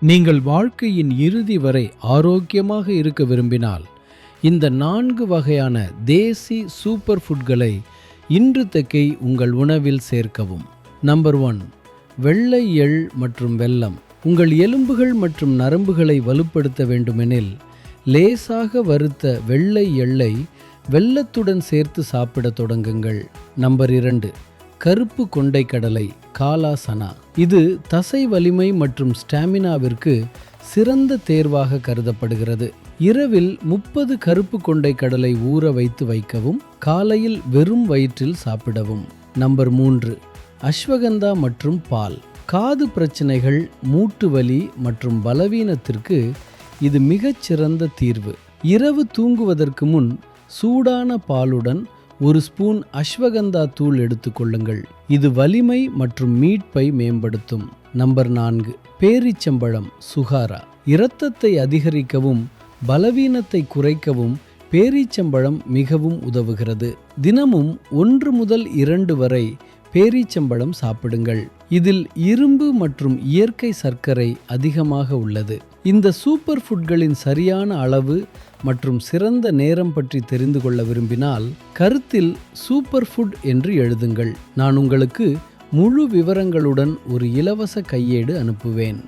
நீங்கள் வாழ்க்கையின் இறுதி வரை ஆரோக்கியமாக இருக்க விரும்பினால் இந்த 4 வகையான தேசி சூப்பர் ஃபுட்களை இன்று தக்கை உங்கள் உணவில் சேர்க்கவும். நம்பர் 1, வெள்ளை எள் மற்றும் வெல்லம். உங்கள் எலும்புகள் மற்றும் நரம்புகளை வலுப்படுத்த வேண்டுமெனில் லேசாக வறுத்த வெள்ளை எள்ளை வெல்லத்துடன் சேர்த்து சாப்பிட தொடங்குங்கள். நம்பர் 2, கருப்பு கொண்டை கடலை காலா சனா. இது தசை வலிமை மற்றும் ஸ்டாமினாவிற்கு சிறந்த தேர்வாக கருதப்படுகிறது. இரவில் 30 கருப்பு கொண்டை கடலை ஊற வைத்து வைக்கவும், காலையில் வெறும் வயிற்றில் சாப்பிடவும். நம்பர் 3, அஸ்வகந்தா மற்றும் பால். காது பிரச்சனைகள், மூட்டு வலி மற்றும் பலவீனத்திற்கு இது மிகச்சிறந்த தீர்வு. இரவு தூங்குவதற்கு முன் சூடான பாலுடன் 1 ஸ்பூன் அஸ்வகந்தா தூள் எடுத்துக்கொள்ளுங்கள். இது வலிமை மற்றும் மீட்பை மேம்படுத்தும். நம்பர் 4, பேரீச்சம்பழம் சுகாரா. இரத்தத்தை அதிகரிக்கவும் பலவீனத்தை குறைக்கவும் பேரீச்சம்பழம் மிகவும் உதவுகிறது. தினமும் 1 முதல் 2 வரை பேரீச்சம்பழம் சாப்பிடுங்கள். இதில் இரும்பு மற்றும் இயற்கை சர்க்கரை அதிகமாக உள்ளது. இந்த சூப்பர் ஃபுட்களின் சரியான அளவு மற்றும் சிறந்த நேரம் பற்றி தெரிந்து கொள்ள விரும்பினால் கருத்தில் சூப்பர் ஃபுட் என்று எழுதுங்கள். நான் உங்களுக்கு முழு விவரங்களுடன் ஒரு இலவச கையேடு அனுப்புவேன்.